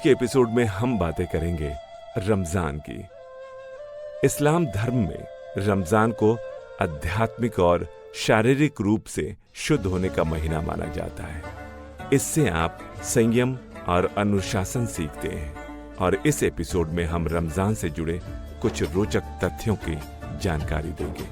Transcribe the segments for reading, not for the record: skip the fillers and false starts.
के एपिसोड में हम बातें करेंगे रमजान की। इस्लाम धर्म में रमजान को आध्यात्मिक और शारीरिक रूप से शुद्ध होने का महीना माना जाता है। इससे आप संयम और अनुशासन सीखते हैं और इस एपिसोड में हम रमजान से जुड़े कुछ रोचक तथ्यों की जानकारी देंगे,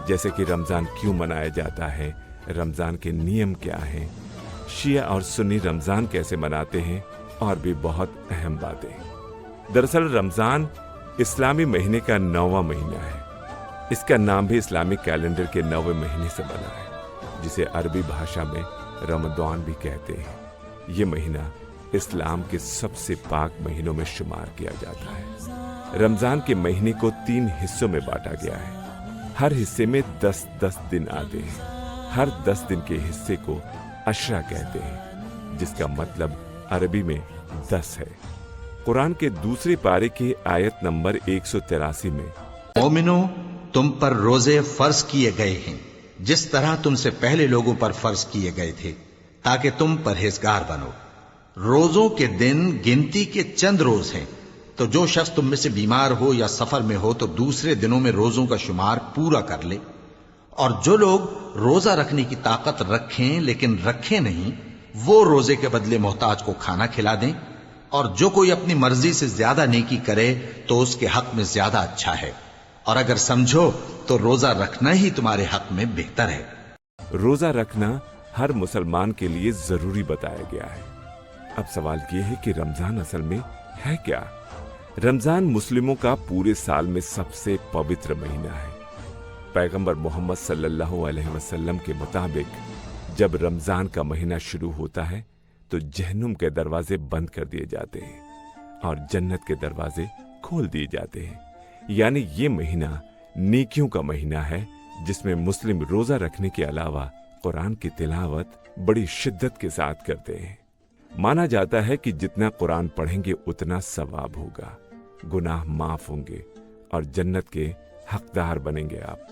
जैसे कि रमजान क्यों मनाया जाता है, रमजान के नियम क्या हैं, शिया और सुन्नी रमजान कैसे मनाते हैं और भी बहुत अहम बातें। दरअसल रमजान इस्लामी महीने का 9वां महीना है। इसका नाम भी इस्लामिक कैलेंडर के 9वें महीने से बना है, जिसे अरबी भाषा में रमदान भी कहते हैं। ये महीना इस्लाम के सबसे पाक महीनों में शुमार किया जाता है। रमजान के महीने को 3 हिस्सों में बांटा गया है। हर हिस्से में 10-10 दिन आते हैं। हर 10 दिन के हिस्से को अशरा कहते हैं, जिसका मतलब अरबी में 10 है। कुरान के दूसरे पारे की आयत नंबर 183 में, मोमिनो, तुम पर रोजे फर्ज किए गए हैं जिस तरह तुमसे पहले लोगों पर फर्ज किए गए थे, ताकि तुम परहेजगार बनो। रोजों के दिन गिनती के चंद रोज हैं, तो जो शख्स तुम में से बीमार हो या सफर में हो तो दूसरे दिनों में रोजों का शुमार पूरा कर ले। और जो लोग रोजा रखने की ताकत रखें लेकिन रखें नहीं, वो रोजे के बदले मोहताज को खाना खिला दें। और जो कोई अपनी मर्जी से ज्यादा नेकी करे तो उसके हक में ज्यादा अच्छा है। और अगर समझो तो रोजा रखना ही तुम्हारे हक में बेहतर है। रोजा रखना हर मुसलमान के लिए जरूरी बताया गया है। अब सवाल ये है कि रमजान असल में है क्या? रमजान मुस्लिमों का पूरे साल में सबसे पवित्र महीना है। पैगंबर मोहम्मद सल्लल्लाहु अलैहि वसल्लम के मुताबिक जब रमजान का महीना शुरू होता है तो जहन्नुम के दरवाजे बंद कर दिए जाते हैं और जन्नत के दरवाजे खोल दिए जाते हैं। यानी ये महीना नेकियों का महीना है, जिसमें मुस्लिम रोजा रखने के अलावा कुरान की तिलावत बड़ी शिद्दत के साथ करते हैं। माना जाता है कि जितना कुरान पढ़ेंगे उतना सवाब होगा, गुनाह माफ होंगे और जन्नत के हकदार बनेंगे आप।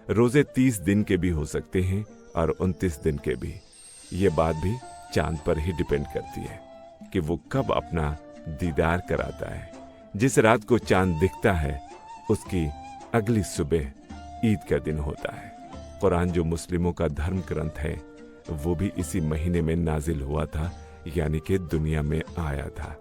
रोजे 30 दिन के भी हो सकते हैं और 29 दिन के भी। ये बात भी चांद पर ही डिपेंड करती है कि वो कब अपना दीदार कराता है। जिस रात को चांद दिखता है उसकी अगली सुबह ईद का दिन होता है। कुरान जो मुस्लिमों का धर्म ग्रंथ है वो भी इसी महीने में नाजिल हुआ था, यानी कि दुनिया में आया था।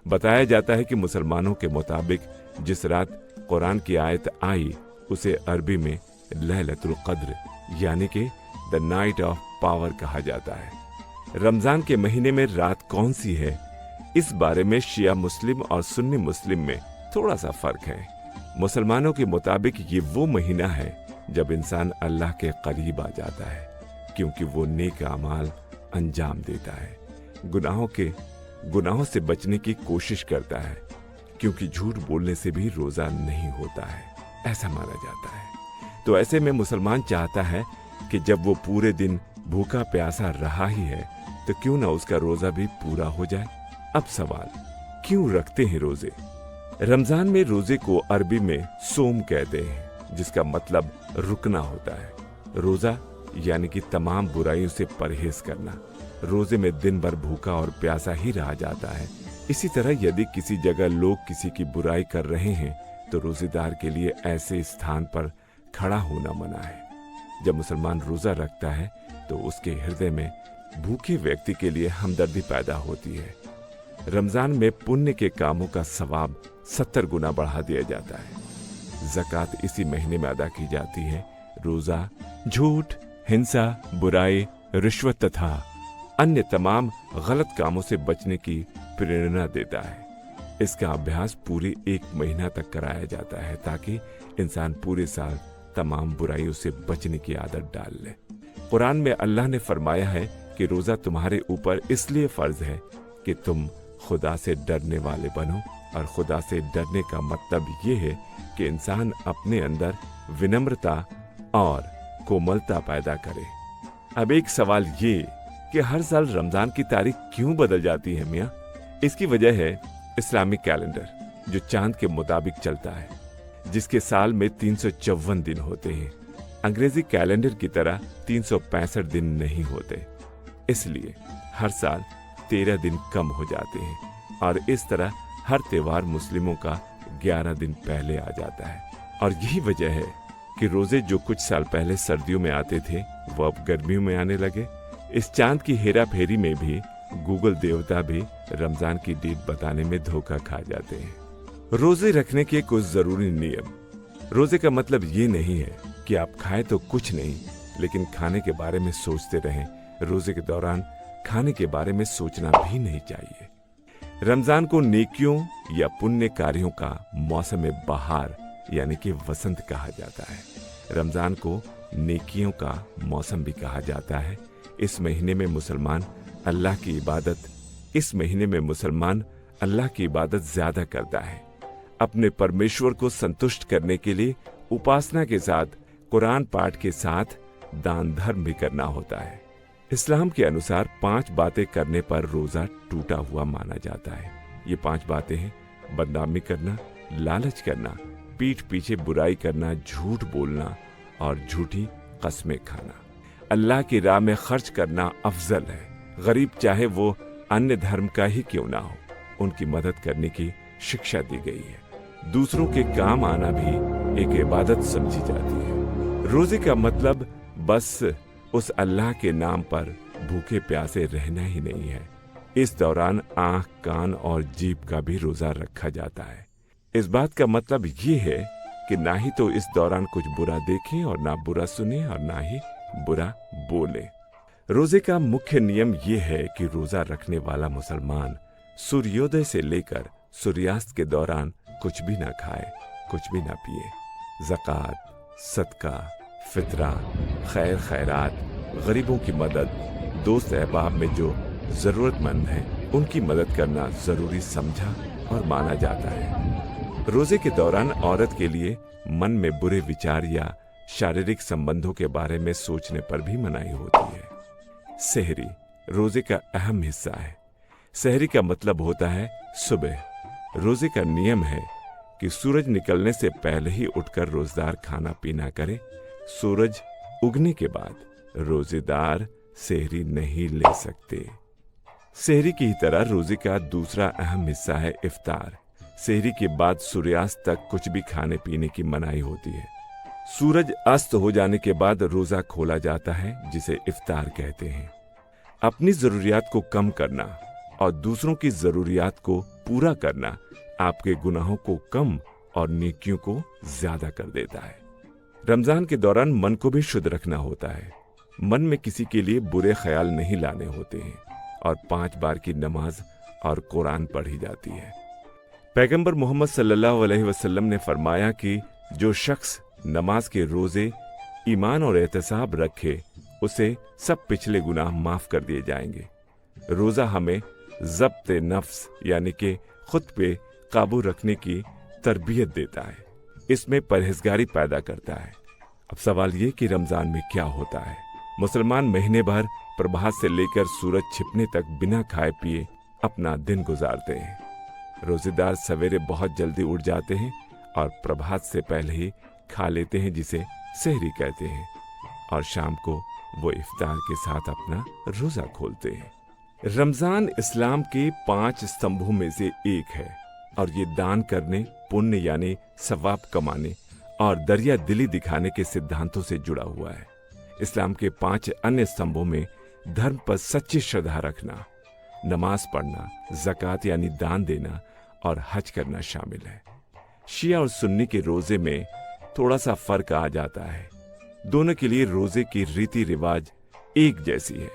बताया जाता है कि मुसलमानों के मुताबिक जिस रात कुरान की आयत आई उसे अरबी में लैलतुल क़द्र यानी कि द नाइट ऑफ पावर कहा जाता है। रमजान के महीने में रात कौन सी है, इस बारे में शिया मुस्लिम और सुन्नी मुस्लिम में थोड़ा सा फर्क है। मुसलमानों के मुताबिक ये वो महीना है जब इंसान अल्लाह के करीब आ जाता है, क्योंकि वो नेक अमाल अंजाम देता है, गुनाहों से बचने की कोशिश करता है, क्योंकि झूठ बोलने से भी रोजा नहीं होता है, ऐसा माना जाता है। तो ऐसे में मुसलमान चाहता है कि जब वो पूरे दिन भूखा प्यासा रहा ही है तो क्यों ना उसका रोजा भी पूरा हो जाए। अब सवाल, क्यों रखते हैं रोजे? रमजान में रोजे को अरबी में सोम कहते हैं, जिसका मतलब रुकना होता है। रोजा यानी कि तमाम बुराइयों से परहेज करना। रोजे में दिन भर भूखा और प्यासा ही रहा जाता है। इसी तरह यदि किसी जगह लोग किसी की बुराई कर रहे हैं तो रोजेदार के लिए ऐसे स्थान पर खड़ा होना मना है। जब मुसलमान रोजा रखता है तो उसके हृदय में भूखे व्यक्ति के लिए हमदर्दी पैदा होती है। रमजान में पुण्य के कामों का सवाब 70 गुना बढ़ा दिया जाता है। ज़कात इसी महीने में अदा की जाती है। रोजा झूठ, हिंसा, बुराई, रिश्वत तथा अन्य तमाम गलत कामों से बचने की प्रेरणा देता है। इसका अभ्यास पूरे 1 महीना तक कराया जाता है ताकि इंसान पूरे साल तमाम बुराइयों से बचने की आदत डाल ले। कुरान में अल्लाह ने फरमाया है कि रोजा तुम्हारे ऊपर इसलिए फर्ज है कि तुम खुदा से डरने वाले बनो। और खुदा से डरने का मतलब ये है कि इंसान अपने अंदर विनम्रता और कोमलता पैदा करे। अब एक सवाल ये कि हर साल रमजान की तारीख क्यों बदल जाती है मियाँ? इसकी वजह है इस्लामिक कैलेंडर, जो चांद के मुताबिक चलता है, जिसके साल में 354 दिन होते हैं। अंग्रेजी कैलेंडर की तरह 365 दिन नहीं होते, इसलिए हर साल 13 दिन कम हो जाते हैं। और इस तरह हर त्योहार मुस्लिमों का 11 दिन पहले आ जाता है। और यही वजह है कि रोजे जो कुछ साल पहले सर्दियों में आते थे वो अब गर्मियों में आने लगे। इस चांद की हेरा फेरी में भी गूगल देवता भी रमजान की डेट बताने में धोखा खा जाते हैं। रोजे रखने के कुछ जरूरी नियम। रोजे का मतलब ये नहीं है कि आप खाएं तो कुछ नहीं, लेकिन खाने के बारे में सोचते रहें। रोजे के दौरान खाने के बारे में सोचना भी नहीं चाहिए। रमजान को नेकियों या पुण्य कार्यों का मौसम बहार यानी कि वसंत कहा जाता है। रमजान को नेकियों का मौसम भी कहा जाता है। इस महीने में मुसलमान अल्लाह की इबादत ज्यादा करता है। अपने परमेश्वर को संतुष्ट करने के लिए उपासना के साथ कुरान पाठ के साथ दान धर्म भी करना होता है। इस्लाम के अनुसार 5 बातें करने पर रोजा टूटा हुआ माना जाता है। ये 5 बातें हैं: बदनामी करना, लालच करना, पीठ पीछे बुराई करना, झूठ बोलना और झूठी कस्में खाना। अल्लाह की राह में खर्च करना अफजल है। गरीब चाहे वो अन्य धर्म का ही क्यों ना हो, उनकी मदद करने की शिक्षा दी गई है। दूसरों के काम आना भी एक इबादत समझी जाती है। रोजे का मतलब बस उस अल्लाह के नाम पर भूखे प्यासे रहना ही नहीं है। इस दौरान आंख, कान और जीभ का भी रोजा रखा जाता है। इस बात का मतलब ये है कि ना ही तो इस दौरान कुछ बुरा देखें और ना बुरा सुने और ना ही बुरा बोले। रोजे का मुख्य नियम ये है कि रोजा रखने वाला मुसलमान सूर्योदय से लेकर सूर्यास्त के दौरान कुछ भी ना खाए, कुछ भी ना पिए। ज़कात, सदका, फितरा, खैर खैरात, गरीबों की मदद, दोस्त अहबाब में जो जरूरतमंद हैं उनकी मदद करना जरूरी समझा और माना जाता है। रोजे के दौरान औरत के लिए मन में बुरे विचार या शारीरिक संबंधों के बारे में सोचने पर भी मनाही होती है। सहरी रोजे का अहम हिस्सा है। सहरी का मतलब होता है सुबह। रोजे का नियम है कि सूरज निकलने से पहले ही उठकर रोजदार खाना पीना करे। सूरज उगने के बाद रोजेदार सहरी नहीं ले सकते। सहरी की ही तरह रोजे का दूसरा अहम हिस्सा है इफ्तार। सहरी के बाद सूर्यास्त तक कुछ भी खाने पीने की मनाही होती है। सूरज अस्त हो जाने के बाद रोजा खोला जाता है, जिसे इफ्तार कहते हैं। अपनी जरूरियात को कम करना और दूसरों की जरूरियात को पूरा करना आपके गुनाहों को कम और नेकियों को ज्यादा कर देता है। रमजान के दौरान मन को भी शुद्ध रखना होता है। मन में किसी के लिए बुरे ख्याल नहीं लाने होते हैं और 5 बार की नमाज और कुरान पढ़ी जाती है। पैगंबर मोहम्मद सल्लल्लाहु अलैहि वसल्लम ने फरमाया कि जो शख्स नमाज के रोजे ईमान और एहतसाब रखे, उसे सब पिछले गुनाह माफ कर दिए जाएंगे। रोजा हमें ज़ब्त नफ्स यानी कि खुद पे काबू रखने की तरबियत देता है। इसमें परहेजगारी पैदा करता है। अब सवाल ये कि रमजान में क्या होता है। मुसलमान महीने भर प्रभात से लेकर सूरज छिपने तक बिना खाए पिए अपना दिन गुजारते हैं। रोजेदार सवेरे बहुत जल्दी उठ जाते हैं और प्रभात से पहले ही खा लेते हैं, जिसे सहरी कहते हैं, और शाम को वो इफ्तार के साथ अपना रोजा खोलते हैं। रमजान इस्लाम के 5 स्तंभों में से एक है और ये दान करने, पुण्य यानी सवाब कमाने और दरिया दिली दिखाने के सिद्धांतों से जुड़ा हुआ है। इस्लाम के 5 अन्य स्तंभों में धर्म पर सच्ची श्रद्धा रखना, नमाज पढ़ना, ज़कात यानी दान देना और हज करना शामिल है। शिया और सुन्नी के रोजे में थोड़ा सा फर्क आ जाता है। दोनों के लिए रोजे की रीति रिवाज एक जैसी है,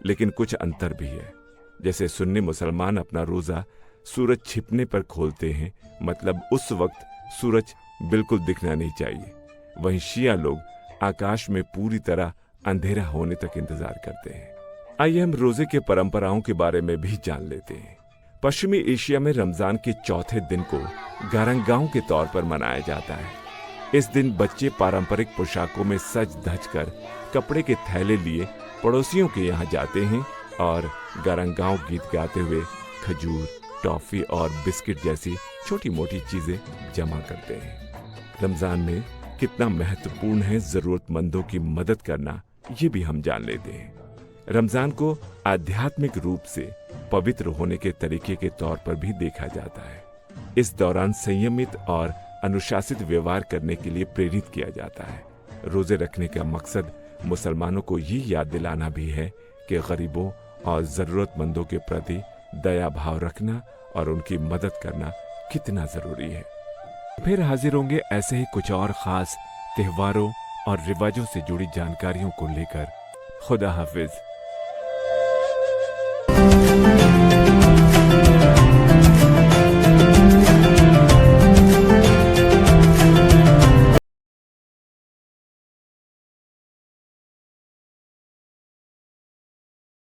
लेकिन कुछ अंतर भी है। जैसे सुन्नी मुसलमान अपना रोजा सूरज छिपने पर खोलते हैं, मतलब उस वक्त सूरज बिल्कुल दिखना नहीं चाहिए। वहीं शिया लोग आकाश में पूरी तरह अंधेरा होने तक इंतजार करते हैं। आइए हम रोजे के परंपराओं के बारे में भी जान लेते हैं। पश्चिमी एशिया में रमजान के चौथे दिन को गारंगाओं के तौर पर मनाया जाता है। इस दिन बच्चे पारंपरिक पोशाकों में सज धज कर कपड़े के थैले लिए पड़ोसियों के यहाँ जाते हैं और गारंगाओं गीत गाते हुए खजूर, टॉफी और बिस्किट जैसी छोटी मोटी चीजें जमा करते हैं। रमजान में कितना महत्वपूर्ण है जरूरतमंदों की मदद करना, ये भी हम जान लेते हैं। रमजान को आध्यात्मिक रूप से पवित्र होने के तरीके के तौर पर भी देखा जाता है। इस दौरान संयमित और अनुशासित व्यवहार करने के लिए प्रेरित किया जाता है। रोजे रखने का मकसद मुसलमानों को ये याद दिलाना भी है कि गरीबों और जरूरतमंदों के प्रति दया भाव रखना और उनकी मदद करना कितना जरूरी है। फिर हाजिर होंगे ऐसे ही कुछ और खास त्योहारों और रिवाजों से जुड़ी जानकारियों को लेकर। खुदा हाफिज।